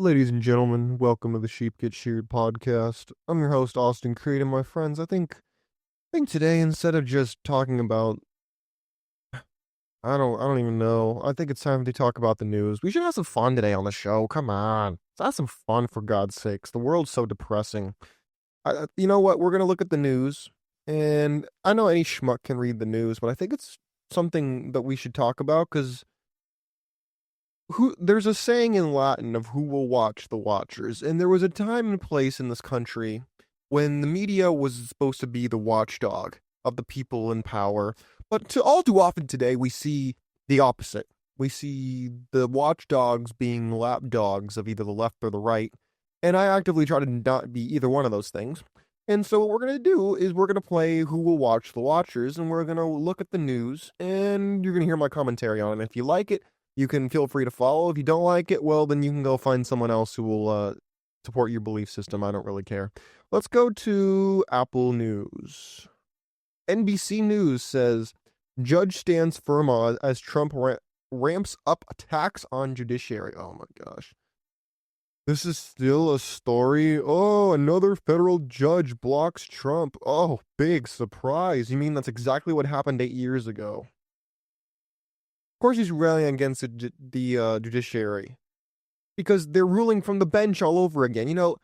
Ladies and gentlemen, welcome to the Sheep Get Sheared Podcast. I'm your host, Austin Creed, and my friends, I think today, instead of just talking about, I don't even know. I think it's time to talk about the news. We should have some fun today on the show. Come on, let's have some fun for God's sakes. The world's so depressing. You know what? We're gonna look at the news, and I know any schmuck can read the news, but I think it's something that we should talk about because there's a saying in Latin of who will watch the watchers, and there was a time and place in this country when the media was supposed to be the watchdog of the people in power, but all too often today we see the opposite. We see the watchdogs being lapdogs of either the left or the right, and I actively try to not be either one of those things. And so what we're gonna do is we're gonna play Who Will Watch the Watchers, and we're gonna look at the news, and you're gonna hear my commentary on it. If you like it, you can feel free to follow. If you don't like it, well, then you can go find someone else who will support your belief system. I don't really care. Let's go to Apple News. NBC News says, Judge stands firm as Trump ramps up attacks on judiciary. Oh my gosh. This is still a story. Oh, another federal judge blocks Trump. Oh, big surprise. You mean that's exactly what happened 8 years ago? Of course he's rallying against the judiciary because they're ruling from the bench all over again. You know,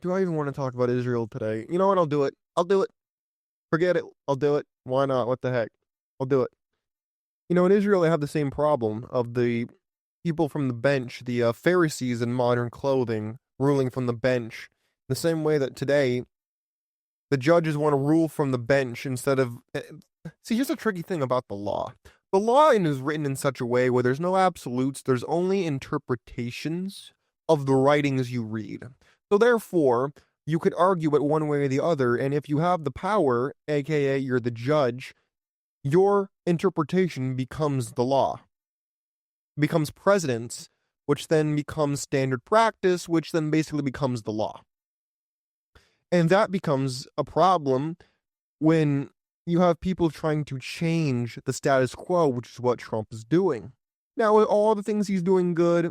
do I even want to talk about Israel today? You know what? I'll do it. I'll do it. Forget it. I'll do it. Why not? What the heck? I'll do it. You know, in Israel, they have the same problem of the people from the bench, the Pharisees in modern clothing, ruling from the bench. The same way that today, the judges want to rule from the bench instead of... See, here's a tricky thing about the law. The law is written in such a way where there's no absolutes, there's only interpretations of the writings you read. So therefore, you could argue it one way or the other, and if you have the power, aka you're the judge, your interpretation becomes the law. Becomes precedence, which then becomes standard practice, which then basically becomes the law. And that becomes a problem when you have people trying to change the status quo, which is what Trump is doing. Now, with all the things he's doing good,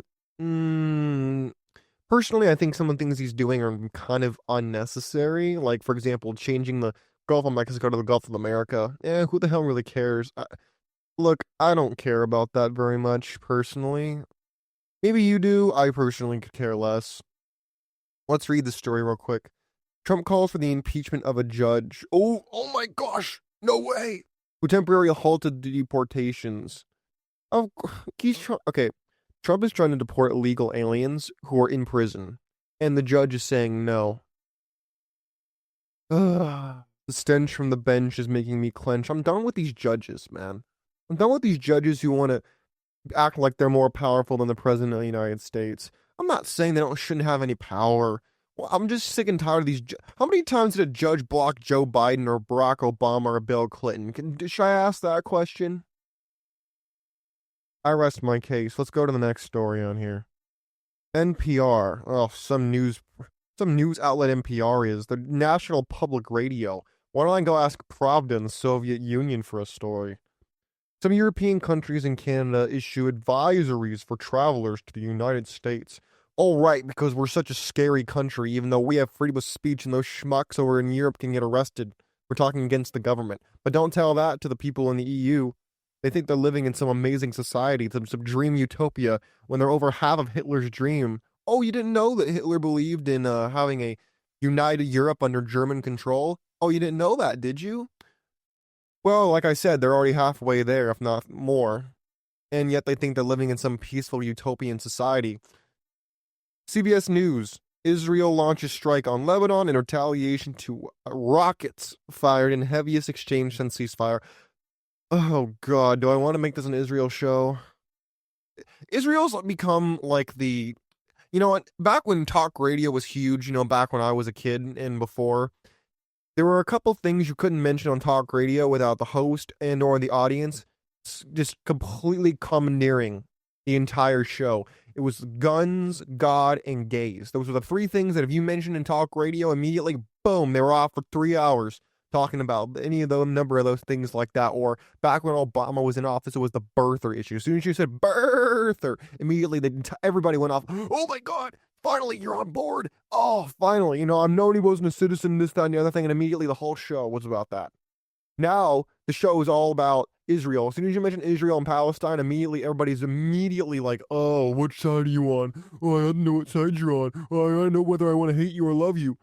personally, I think some of the things he's doing are kind of unnecessary. Like, for example, changing the Gulf of Mexico to the Gulf of America. Who the hell really cares? Look, I don't care about that very much, personally. Maybe you do. I personally could care less. Let's read the story real quick. Trump calls for the impeachment of a judge. Oh my gosh, no way. Who temporarily halted the deportations. Oh, okay. Trump is trying to deport illegal aliens who are in prison, and the judge is saying no. The stench from the bench is making me clench. I'm done with these judges, man. I'm done with these judges who want to act like they're more powerful than the president of the United States. I'm not saying they shouldn't have any power. Well, I'm just sick and tired of these. How many times did a judge block Joe Biden or Barack Obama or Bill Clinton? Should I ask that question? I rest my case. Let's go to the next story on here. NPR. Oh, some news outlet NPR is. The National Public Radio. Why don't I go ask Pravda in the Soviet Union for a story? Some European countries and Canada issue advisories for travelers to the United States. All right, because we're such a scary country, even though we have freedom of speech and those schmucks over in Europe can get arrested. We're talking against the government. But don't tell that to the people in the EU. They think they're living in some amazing society, some dream utopia, when they're over half of Hitler's dream. Oh, you didn't know that Hitler believed in having a united Europe under German control? Oh, you didn't know that, did you? Well, like I said, they're already halfway there, if not more. And yet they think they're living in some peaceful utopian society. CBS News. Israel launches strike on Lebanon in retaliation to rockets fired in heaviest exchange since ceasefire. Oh God, do I want to make this an Israel show? Israel's become like the... You know what? Back when talk radio was huge, back when I was a kid and before, there were a couple things you couldn't mention on talk radio without the host and or the audience just completely commandeering the entire show. It was guns, God, and gays. Those were the three things that if you mentioned in talk radio, immediately, boom, they were off for 3 hours. talking about any of the number of those things like that. Or back when Obama was in office, it was the birther issue. As soon as you said birther, immediately everybody went off. Oh my God, finally you're on board. Oh, finally, I've known he wasn't a citizen, this, that, and the other thing. And immediately the whole show was about that. Now the show is all about Israel. As soon as you mention Israel and Palestine, everybody's immediately like, oh, which side are you on? Oh, I don't know what side you're on. Oh, I don't know whether I want to hate you or love you.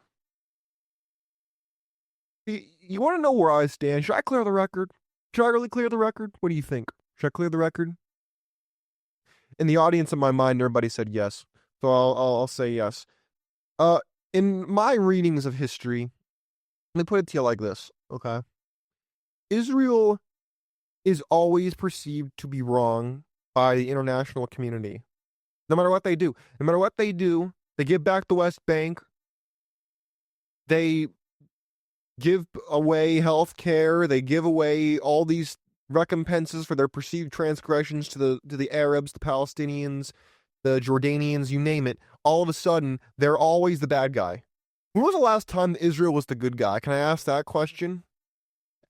You want to know where I stand? Should I clear the record? Should I really clear the record? What do you think? Should I clear the record? In the audience in my mind, everybody said yes. So I'll say yes. In my readings of history, let me put it to you like this, okay? Israel is always perceived to be wrong by the international community. No matter what they do. No matter what they do, they give back the West Bank. They give away health care. They give away all these recompenses for their perceived transgressions to the Arabs, the Palestinians, the Jordanians, you name it. All of a sudden, they're always the bad guy. When was the last time Israel was the good guy? Can I ask that question?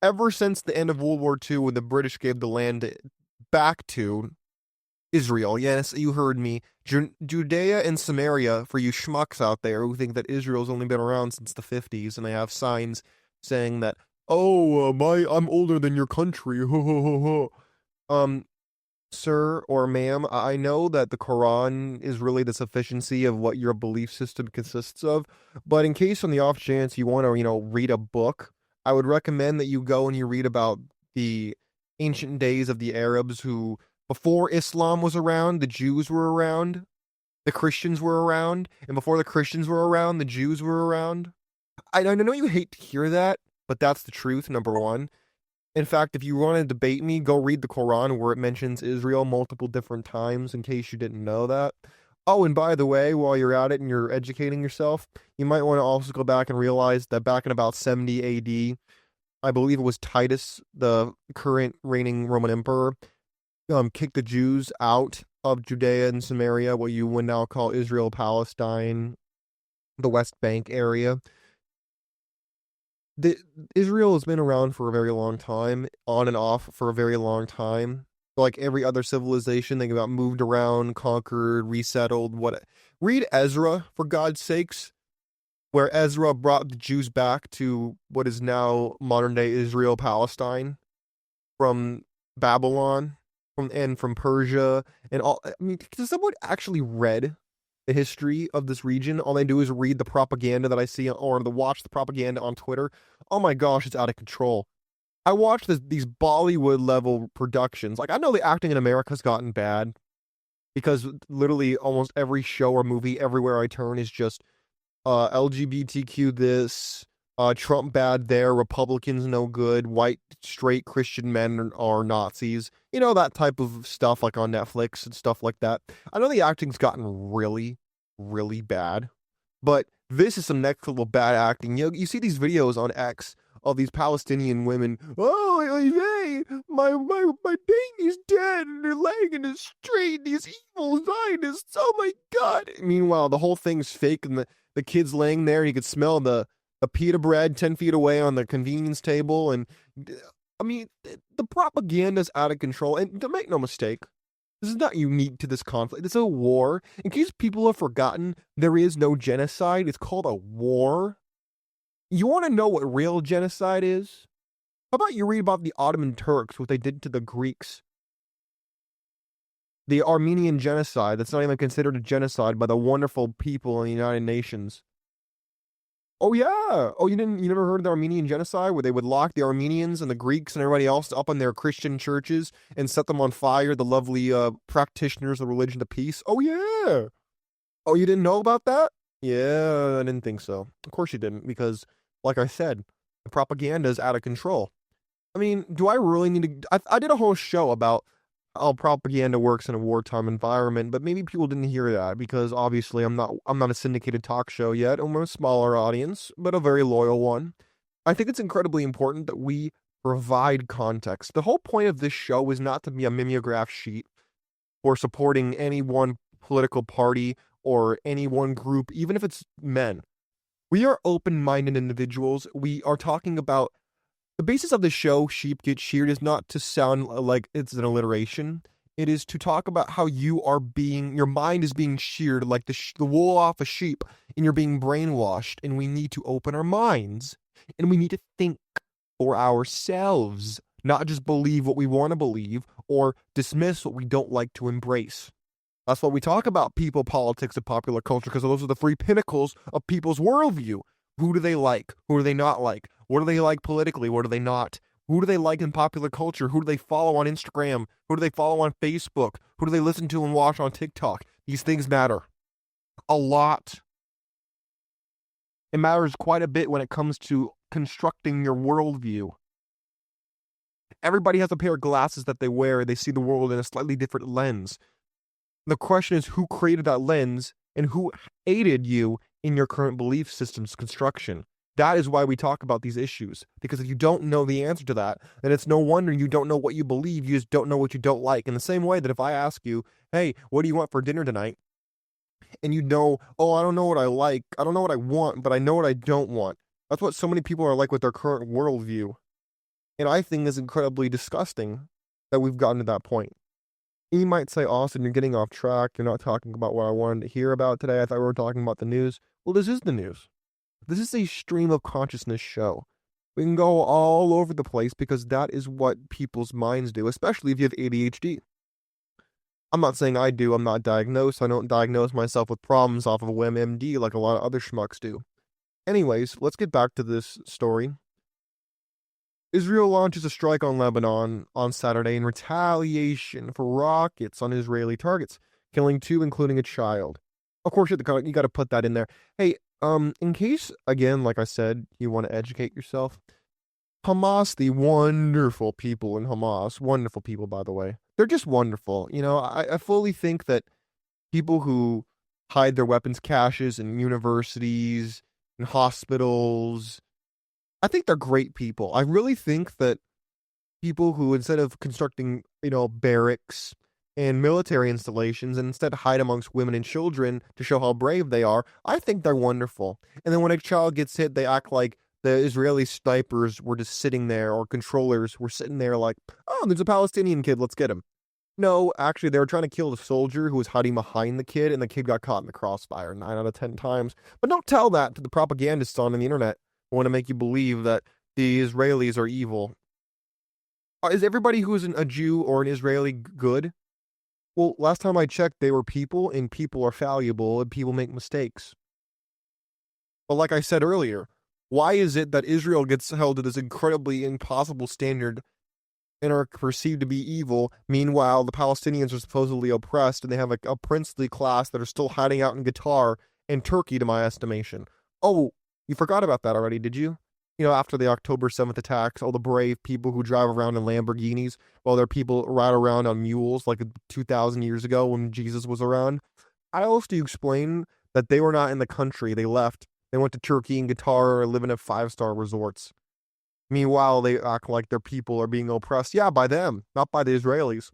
Ever since the end of World War II, when the British gave the land back to Israel, yes, you heard me, Judea and Samaria, for you schmucks out there who think that Israel's only been around since the 50s, and they have signs saying that, oh, I'm older than your country, ho ho ho ho. Sir or ma'am, I know that the Quran is really the sufficiency of what your belief system consists of, but in case on the off chance you want to, read a book, I would recommend that you go and you read about the ancient days of the Arabs who, before Islam was around, the Jews were around, the Christians were around, and before the Christians were around, the Jews were around. I know you hate to hear that, but that's the truth, number one. In fact, if you want to debate me, go read the Quran where it mentions Israel multiple different times, in case you didn't know that. Oh, and by the way, while you're at it and you're educating yourself, you might want to also go back and realize that back in about 70 AD, I believe it was Titus, the current reigning Roman emperor, kicked the Jews out of Judea and Samaria, what you would now call Israel, Palestine, the West Bank area. Israel has been around for a very long time, on and off for a very long time. Like every other civilization, they got moved around, conquered, resettled. Read Ezra, for God's sakes, where Ezra brought the Jews back to what is now modern day Israel, Palestine, from Babylon, from Persia, and all. I mean, does someone actually read the history of this region? All they do is read the propaganda that I see, or watch the propaganda on Twitter. Oh my gosh, it's out of control. I watch these Bollywood level productions. Like, I know the acting in America's gotten bad because literally almost every show or movie everywhere I turn is just LGBTQ this, Trump bad there, Republicans no good, white straight Christian men are Nazis. That type of stuff, like on Netflix and stuff like that. I know the acting's gotten really, really bad, but this is some next level bad acting. You see these videos on X of these Palestinian women. Oh, hey, my baby's dead and they're laying in the street. These evil Zionists. Oh my God. Meanwhile, the whole thing's fake, and the kid's laying there, and you could smell the pita bread 10 feet away on the convenience table. And I mean, the propaganda's out of control. And to make no mistake, this is not unique to this conflict. It's a war. In case people have forgotten, there is no genocide. It's called a war. You want to know what real genocide is? How about you read about the Ottoman Turks, what they did to the Greeks? The Armenian genocide, that's not even considered a genocide by the wonderful people in the United Nations. Oh yeah. Oh, you never heard of the Armenian genocide, where they would lock the Armenians and the Greeks and everybody else up in their Christian churches and set them on fire, the lovely practitioners of the religion of peace? Oh yeah. Oh, you didn't know about that? Yeah, I didn't think so. Of course you didn't, because like I said, the propaganda is out of control. I mean, do I really need to... I did a whole show about how propaganda works in a wartime environment, but maybe people didn't hear that because obviously I'm not a syndicated talk show yet. I'm a smaller audience, but a very loyal one. I think it's incredibly important that we provide context. The whole point of this show is not to be a mimeograph sheet or supporting any one political party or any one group, even if it's men. We are open-minded individuals. We are talking about The basis of the show, Sheep Get Sheared, is not to sound like it's an alliteration. It is to talk about how your mind is being sheared like the wool off a sheep, and you're being brainwashed, and we need to open our minds, and we need to think for ourselves, not just believe what we want to believe or dismiss what we don't like to embrace. That's why we talk about people, politics, and popular culture, because those are the three pinnacles of people's worldview. Who do they like? Who do they not like? What do they like politically? What do they not? Who do they like in popular culture? Who do they follow on Instagram? Who do they follow on Facebook? Who do they listen to and watch on TikTok? These things matter a lot. It matters quite a bit when it comes to constructing your worldview. Everybody has a pair of glasses that they wear. They see the world in a slightly different lens. The question is, who created that lens and who aided you in your current belief system's construction? That is why we talk about these issues. Because if you don't know the answer to that, then it's no wonder you don't know what you believe. You just don't know what you don't like. In the same way that if I ask you, hey, what do you want for dinner tonight? And you know, oh, I don't know what I like. I don't know what I want, but I know what I don't want. That's what so many people are like with their current worldview. And I think is incredibly disgusting that we've gotten to that point. You might say, Austin, you're getting off track. You're not talking about what I wanted to hear about today. I thought we were talking about the news. Well, this is the news. This is a stream of consciousness show. We can go all over the place because that is what people's minds do, especially if you have ADHD. I'm not saying I do. I'm not diagnosed. I don't diagnose myself with problems off of a WebMD like a lot of other schmucks do. Anyways, let's get back to this story. Israel launches a strike on Lebanon on Saturday in retaliation for rockets on Israeli targets, killing 2, including a child. Of course, you got to put that in there. Hey, in case, again, like I said, you want to educate yourself, Hamas, the wonderful people in Hamas, wonderful people, by the way, they're just wonderful. You know, I fully think that people who hide their weapons caches in universities and hospitals, I think they're great people. I really think that people who, instead of constructing, barracks and military installations, and instead hide amongst women and children to show how brave they are, I think they're wonderful. And then when a child gets hit, they act like the Israeli snipers were just sitting there, or controllers were sitting there like, oh, there's a Palestinian kid, let's get him. No, actually, they were trying to kill the soldier who was hiding behind the kid, and the kid got caught in the crossfire 9 out of 10 times. But don't tell that to the propagandists on the internet who want to make you believe that the Israelis are evil. Is everybody who is a Jew or an Israeli good? Well, last time I checked, they were people, and people are fallible, and people make mistakes. But like I said earlier, why is it that Israel gets held to this incredibly impossible standard and are perceived to be evil? Meanwhile, the Palestinians are supposedly oppressed, and they have a princely class that are still hiding out in Qatar and Turkey, to my estimation. Oh, you forgot about that already, did you? After the October 7th attacks, all the brave people who drive around in Lamborghinis while their people ride around on mules like 2,000 years ago when Jesus was around. How else do you explain that they were not in the country? They left. They went to Turkey and Qatar or living at 5-star resorts. Meanwhile, they act like their people are being oppressed. Yeah, by them, not by the Israelis.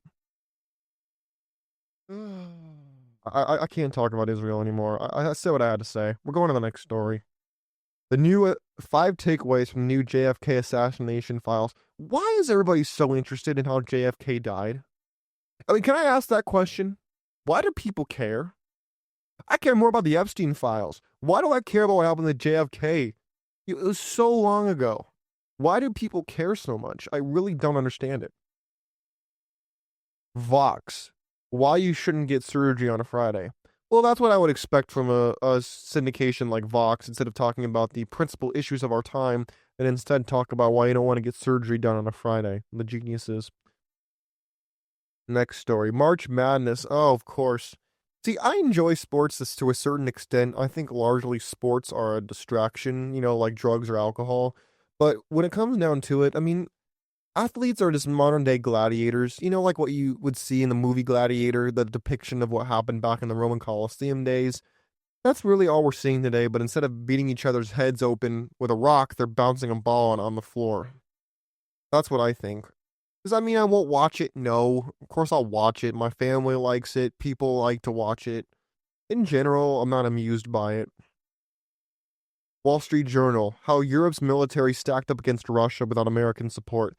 I can't talk about Israel anymore. I said what I had to say. We're going to the next story. The new 5 takeaways from the new JFK assassination files. Why is everybody so interested in how JFK died? I mean, can I ask that question? Why do people care? I care more about the Epstein files. Why do I care about what happened to JFK? It was so long ago. Why do people care so much? I really don't understand it. Vox. Why you shouldn't get surgery on a Friday. Well, that's what I would expect from a syndication like Vox, instead of talking about the principal issues of our time, and instead talk about why you don't want to get surgery done on a Friday. The geniuses. Next story. March Madness. Oh, of course. See, I enjoy sports to a certain extent. I think largely sports are a distraction, like drugs or alcohol. But when it comes down to it, I mean, athletes are just modern day gladiators, like what you would see in the movie Gladiator, the depiction of what happened back in the Roman Colosseum days. That's really all we're seeing today, but instead of beating each other's heads open with a rock, they're bouncing a ball on the floor. That's what I think. Does that mean I won't watch it? No. Of course I'll watch it. My family likes it. People like to watch it. In general, I'm not amused by it. Wall Street Journal, how Europe's military stacked up against Russia without American support.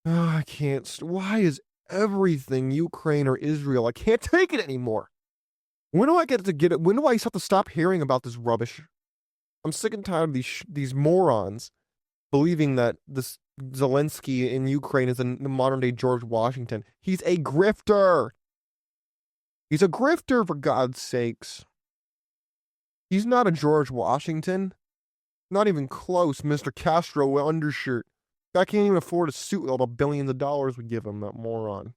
I can't. Why is everything Ukraine or Israel? I can't take it anymore. When do I get it? When do I have to stop hearing about this rubbish? I'm sick and tired of these morons believing that this Zelensky in Ukraine is the modern day George Washington. He's a grifter. He's a grifter, for God's sakes. He's not a George Washington. Not even close, Mr. Castro undershirt. Guy can't even afford a suit with all the billions of dollars we give him, that moron.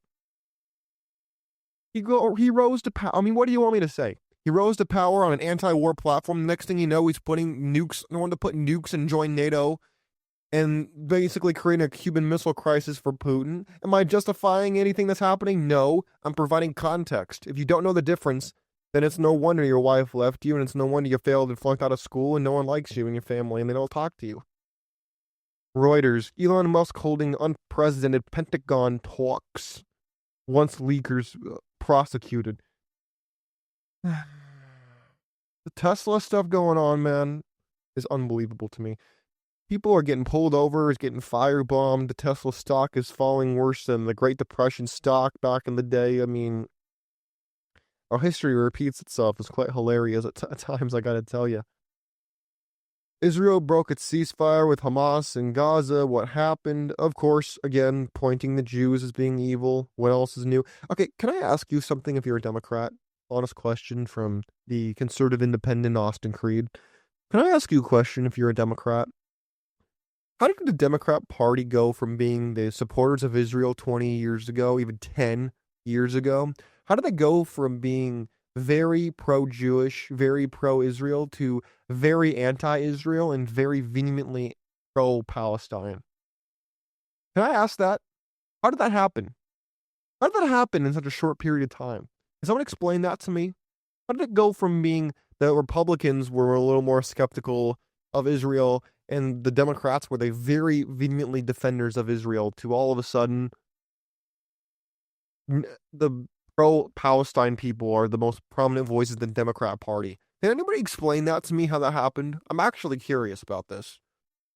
He rose to power. I mean, what do you want me to say? He rose to power on an anti-war platform. Next thing you know, he's putting nukes, wanting to put nukes and join NATO and basically creating a Cuban Missile Crisis for Putin. Am I justifying anything that's happening? No, I'm providing context. If you don't know the difference, then it's no wonder your wife left you, and it's no wonder you failed and flunked out of school, and no one likes you and your family, and they don't talk to you. Reuters, Elon Musk holding unprecedented Pentagon talks. Once leakers prosecuted. The Tesla stuff going on, man, is unbelievable to me. People are getting pulled over, is getting firebombed. The Tesla stock is falling worse than the Great Depression stock back in the day. I mean, our history repeats itself. It's quite hilarious at times, I gotta tell you. Israel broke its ceasefire with Hamas in Gaza. What happened? Of course, again, pointing the Jews as being evil. What else is new? Okay, can I ask you something if you're a Democrat? Honest question from the conservative independent Austin Creed. Can I ask you a question if you're a Democrat? How did the Democrat Party go from being the supporters of Israel 20 years ago, even 10 years ago? How did they go from being very pro-Jewish, very pro-Israel, to very anti-Israel and very vehemently pro-Palestine? Can I ask that? How did that happen? How did that happen in such a short period of time? Can someone explain that to me? How did it go from being the Republicans were a little more skeptical of Israel and the Democrats were the very vehemently defenders of Israel to all of a sudden the pro-Palestine people are the most prominent voices in the Democrat Party? Can anybody explain that to me, how that happened? I'm actually curious about this.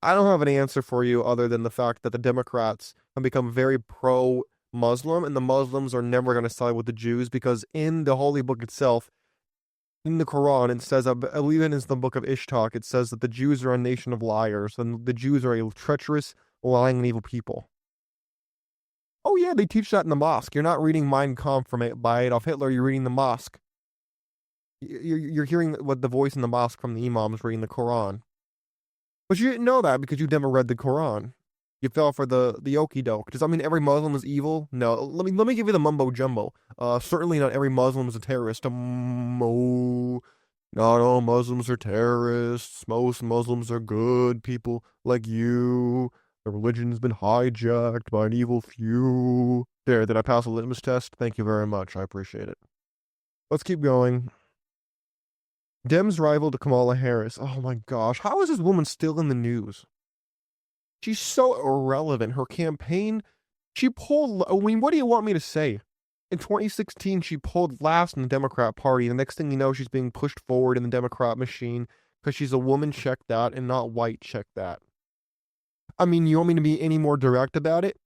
I don't have an answer for you other than the fact that the Democrats have become very pro-Muslim, and the Muslims are never going to side with the Jews because in the Holy Book itself, in the Quran, it says, I believe it is the book of Ishaq, it says that the Jews are a nation of liars, and the Jews are a treacherous, lying, and evil people. Oh yeah, they teach that in the mosque. You're not reading Mein Kampf by Adolf Hitler, you're reading the mosque. You're hearing what the voice in the mosque from the imams reading the Quran. But you didn't know that because you never read the Quran. You fell for the okie doke. Does that mean every Muslim is evil? No. Let me give you the mumbo jumbo. Certainly not every Muslim is a terrorist. Not all Muslims are terrorists. Most Muslims are good people like you. The religion's been hijacked by an evil few. There, did I pass a litmus test? Thank you very much. I appreciate it. Let's keep going. Dems rival to Kamala Harris. Oh my gosh. How is this woman still in the news? She's so irrelevant. Her campaign, she pulled, I mean, what do you want me to say? In 2016, she pulled last in the Democrat Party. The next thing you know, she's being pushed forward in the Democrat machine because she's a woman, check that, and not white, check that. I mean, you want me to be any more direct about it?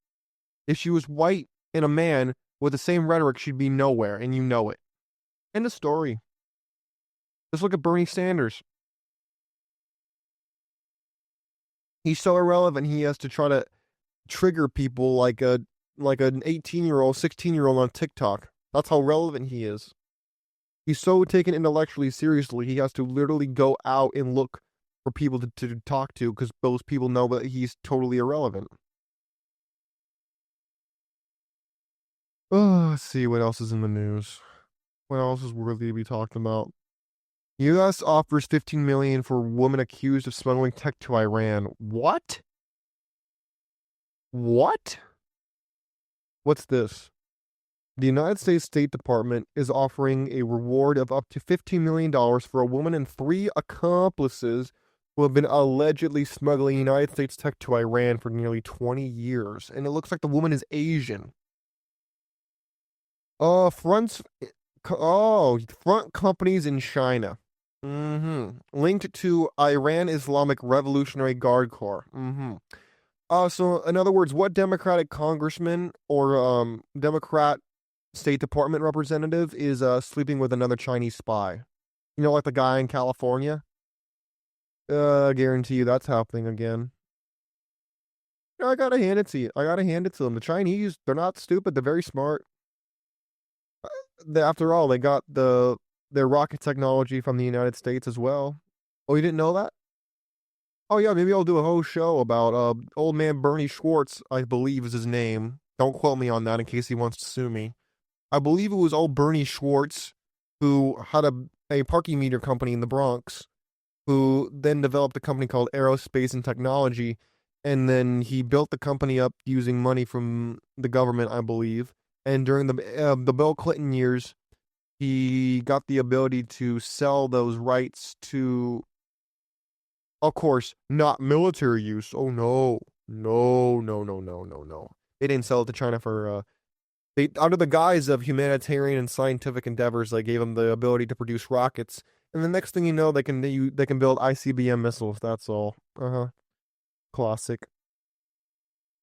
If she was white and a man with the same rhetoric, she'd be nowhere, and you know it. End of story. Just look at Bernie Sanders. He's so irrelevant, he has to try to trigger people like an 18-year-old, 16-year-old on TikTok. That's how relevant he is. He's so taken intellectually seriously, he has to literally go out and look for people to talk to because those people know that he's totally irrelevant. Oh, let's see what else is in the news. What else is worthy to be talked about? U.S. offers $15 million for woman accused of smuggling tech to Iran. What? What? What's this? The United States State Department is offering a reward of up to $15 million for a woman and 3 accomplices who have been allegedly smuggling United States tech to Iran for nearly 20 years. And it looks like the woman is Asian. Front companies in China. Linked to Iran Islamic Revolutionary Guard Corps. So in other words, what Democratic congressman or Democrat State Department representative is sleeping with another Chinese spy? You know, like the guy in California? I guarantee you that's happening again. I gotta hand it to you. I gotta hand it to them. The Chinese, they're not stupid. They're very smart. After all, they got their rocket technology from the United States as well. Oh, you didn't know that? Oh yeah, maybe I'll do a whole show about old man Bernie Schwartz, I believe is his name. Don't quote me on that in case he wants to sue me. I believe it was old Bernie Schwartz who had a parking meter company in the Bronx, who then developed a company called Aerospace and Technology, and then he built the company up using money from the government, I believe. And during the Bill Clinton years, he got the ability to sell those rights to, of course, not military use. Oh no, no, no, no, no, no, no. They didn't sell it to China for they under the guise of humanitarian and scientific endeavors. They gave them the ability to produce rockets, and the next thing you know, they can build ICBM missiles. That's all. Classic.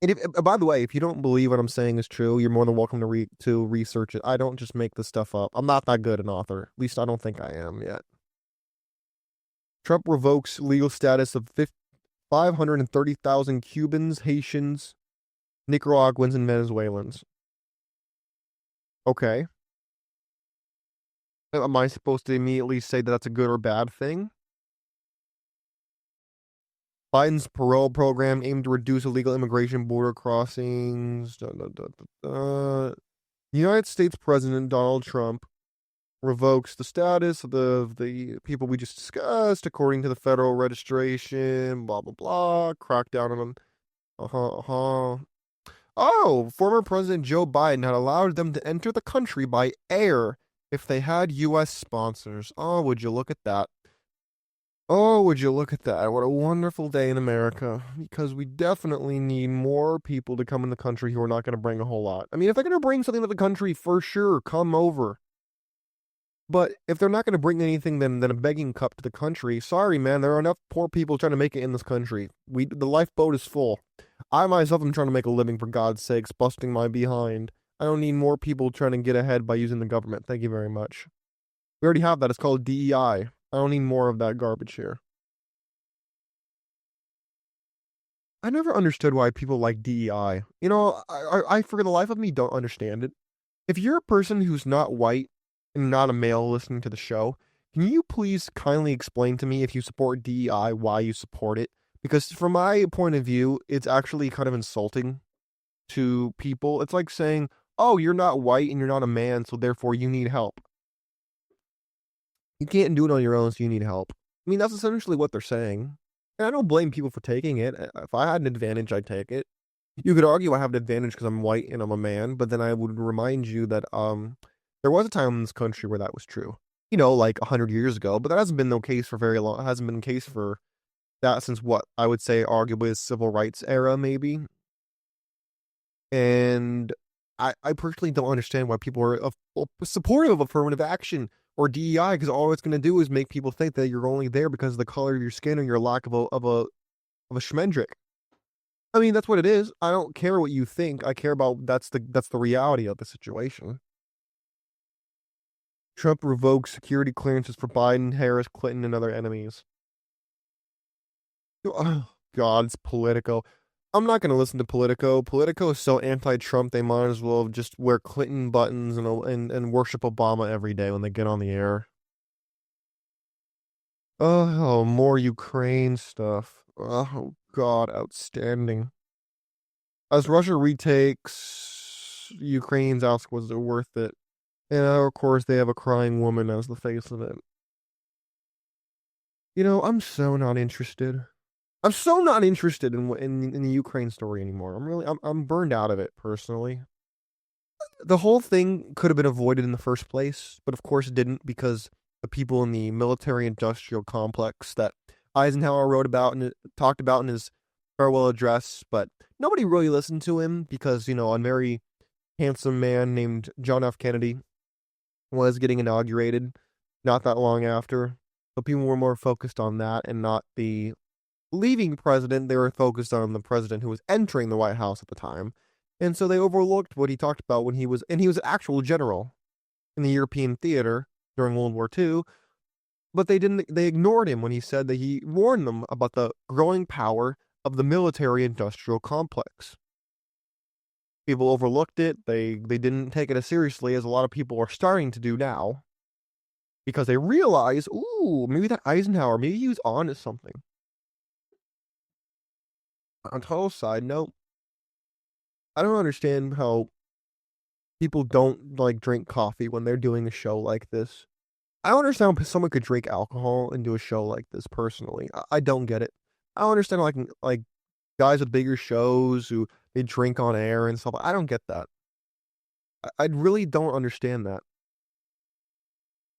And by the way, if you don't believe what I'm saying is true, you're more than welcome to research it. I don't just make this stuff up. I'm not that good an author. At least I don't think I am yet. Trump revokes legal status of 530,000 Cubans, Haitians, Nicaraguans, and Venezuelans. Okay. Am I supposed to immediately say that that's a good or bad thing? Biden's parole program aimed to reduce illegal immigration, border crossings. The United States President Donald Trump revokes the status of the people we just discussed according to the federal registration. Blah blah blah. Crackdown on them. Oh, former President Joe Biden had allowed them to enter the country by air if they had U.S. sponsors. Oh, would you look at that? Oh, would you look at that? What a wonderful day in America. Because we definitely need more people to come in the country who are not going to bring a whole lot. I mean, if they're going to bring something to the country, for sure, come over. But if they're not going to bring anything than a begging cup to the country, sorry, man, there are enough poor people trying to make it in this country. The lifeboat is full. I myself am trying to make a living, for God's sakes, busting my behind. I don't need more people trying to get ahead by using the government. Thank you very much. We already have that. It's called DEI. I don't need more of that garbage here. I never understood why people like DEI. You know, I for the life of me don't understand it. If you're a person who's not white and not a male listening to the show, can you please kindly explain to me if you support DEI, why you support it? Because from my point of view, it's actually kind of insulting to people. It's like saying, oh, you're not white and you're not a man, so therefore you need help. You can't do it on your own, so you need help. I mean, that's essentially what they're saying. And I don't blame people for taking it. If I had an advantage, I'd take it. You could argue I have an advantage because I'm white and I'm a man, but then I would remind you that there was a time in this country where that was true. You know, like 100 years ago, but that hasn't been the case for very long. It hasn't been the case for that since what I would say arguably the civil rights era, maybe. And I personally don't understand why people are supportive of affirmative action or DEI, because all it's going to do is make people think that you're only there because of the color of your skin or your lack of a schmendrick. I mean, that's what it is. I don't care what you think. I care about that's the reality of the situation. Trump revokes security clearances for Biden, Harris, Clinton, and other enemies. Oh, God, it's Politico. I'm not going to listen to Politico. Politico is so anti-Trump, they might as well just wear Clinton buttons and worship Obama every day when they get on the air. Oh, more Ukraine stuff. Oh, God, outstanding. As Russia retakes Ukraine's ask was it worth it? And of course, they have a crying woman as the face of it. You know, I'm so not interested. I'm so not interested in the Ukraine story anymore. I'm burned out of it personally. The whole thing could have been avoided in the first place, but of course it didn't because the people in the military-industrial complex that Eisenhower wrote about and talked about in his farewell address, but nobody really listened to him because, you know, a very handsome man named John F. Kennedy was getting inaugurated not that long after. So people were more focused on that and not the leaving president. They were focused on the president who was entering the White House at the time. And so they overlooked what he talked about when he was an actual general in the European theater during World War II. But they ignored him when he said that he warned them about the growing power of the military industrial complex. People overlooked it. They didn't take it as seriously as a lot of people are starting to do now. Because they realize, ooh, maybe that Eisenhower, maybe he was on to something. On a total side note, I don't understand how people don't like drink coffee when they're doing a show like this. I don't understand how someone could drink alcohol and do a show like this personally. I don't get it. I don't understand like guys with bigger shows who they drink on air and stuff. I don't get that. I really don't understand that.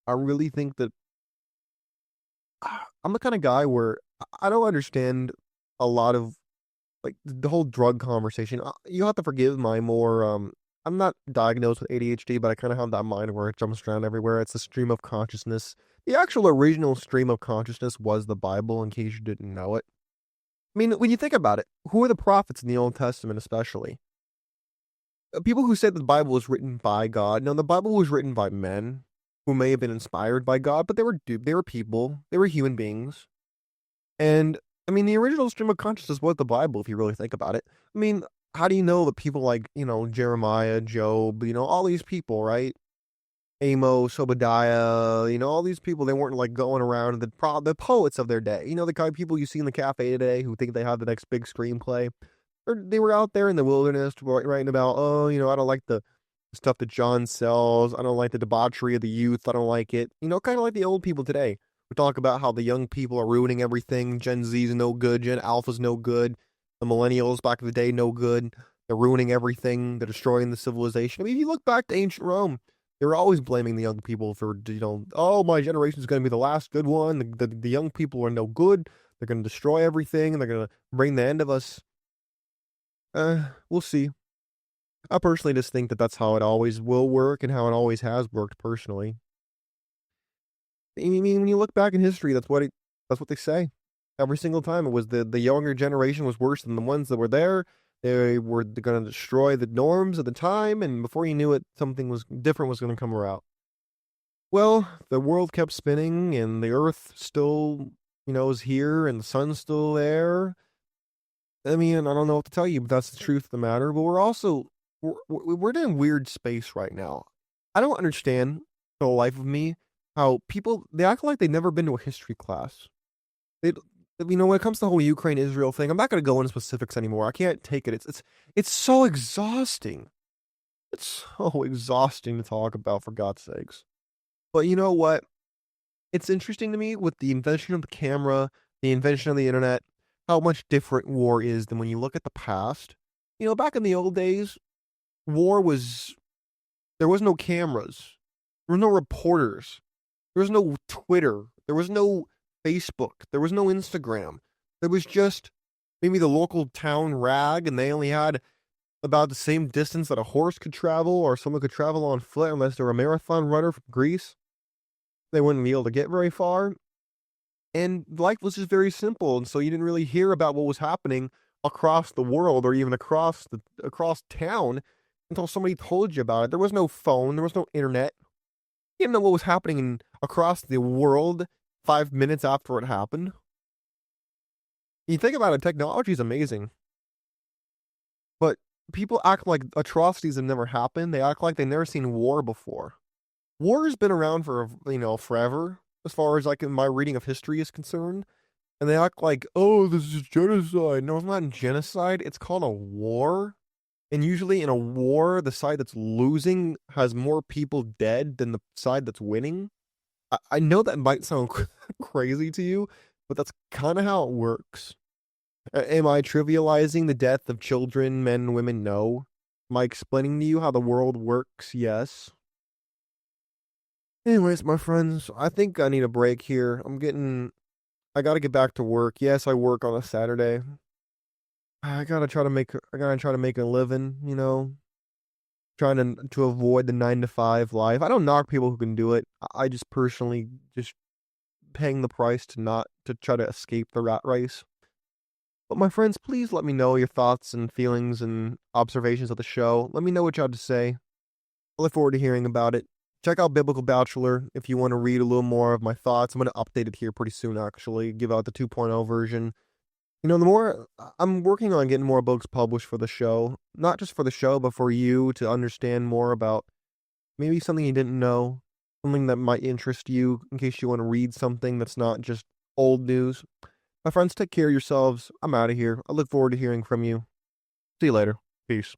I really think that I'm the kind of guy where I don't understand a lot of like the whole drug conversation. You have to forgive my more I'm not diagnosed with ADHD, but I kind of have that mind where it jumps around everywhere. It's a stream of consciousness. The actual original stream of consciousness was the Bible, in case you didn't know it. I mean, when you think about it, who are the prophets in the Old Testament, especially? People who say that the Bible was written by God. No, the Bible was written by men who may have been inspired by God, but they were people. They were human beings. And I mean, the original stream of consciousness was the Bible, if you really think about it. I mean, how do you know that people like, Jeremiah, Job, all these people, right? Amos, Obadiah, all these people, they weren't like going around the poets of their day. The kind of people you see in the cafe today who think they have the next big screenplay. Or they were out there in the wilderness writing about, I don't like the stuff that John sells. I don't like the debauchery of the youth. I don't like it. Kind of like the old people today. We talk about how the young people are ruining everything. Gen Z's no good. Gen Alpha's no good. The millennials back in the day, no good. They're ruining everything. They're destroying the civilization. I mean, if you look back to ancient Rome, they were always blaming the young people for, oh, my generation's going to be the last good one. The young people are no good. They're going to destroy everything. And they're going to bring the end of us. We'll see. I personally just think that that's how it always will work and how it always has worked personally. I mean, when you look back in history, that's what they say. Every single time it was the younger generation was worse than the ones that were there. They were going to destroy the norms of the time, and before you knew it, something was different was going to come around. Well, the world kept spinning, and the Earth still, is here, and the sun's still there. I mean, I don't know what to tell you, but that's the truth of the matter. But we're in a weird space right now. I don't understand for the life of me how people they act like they've never been to a history class. When it comes to the whole Ukraine-Israel thing, I'm not going to go into specifics anymore. I can't take it. It's so exhausting. It's so exhausting to talk about, for God's sakes. But you know what? It's interesting to me with the invention of the camera, the invention of the internet, how much different war is than when you look at the past. Back in the old days, there was no cameras. There were no reporters. There was no Twitter. There was no Facebook. There was no Instagram. There was just maybe the local town rag, and they only had about the same distance that a horse could travel or someone could travel on foot unless they were a marathon runner from Greece. They wouldn't be able to get very far. And life was just very simple, and so you didn't really hear about what was happening across the world or even across town until somebody told you about it. There was no phone. There was no internet. You didn't know what was happening across the world 5 minutes after it happened. You think about it, technology is amazing. But people act like atrocities have never happened. They act like they've never seen war before. War has been around for, forever, as far as like in my reading of history is concerned. And they act like, oh, this is genocide. No, it's not genocide. It's called a war. And usually in a war, the side that's losing has more people dead than the side that's winning. I know that might sound crazy to you, but that's kind of how it works. Am I trivializing the death of children, men, and women? No. Am I explaining to you how the world works? Yes. Anyways, my friends, I think I need a break here. I gotta get back to work. Yes, I work on a Saturday. I gotta try to make a living, trying to avoid the 9 to 5 life. I don't knock people who can do it. I just personally just paying the price to try to escape the rat race. But my friends, please let me know your thoughts and feelings and observations of the show. Let me know what you had to say. I look forward to hearing about it. Check out Biblical Bachelor if you want to read a little more of my thoughts. I'm going to update it here pretty soon, actually. Give out the 2.0 version. The more I'm working on getting more books published for the show, not just for the show, but for you to understand more about maybe something you didn't know, something that might interest you in case you want to read something that's not just old news. My friends, take care of yourselves. I'm out of here. I look forward to hearing from you. See you later. Peace.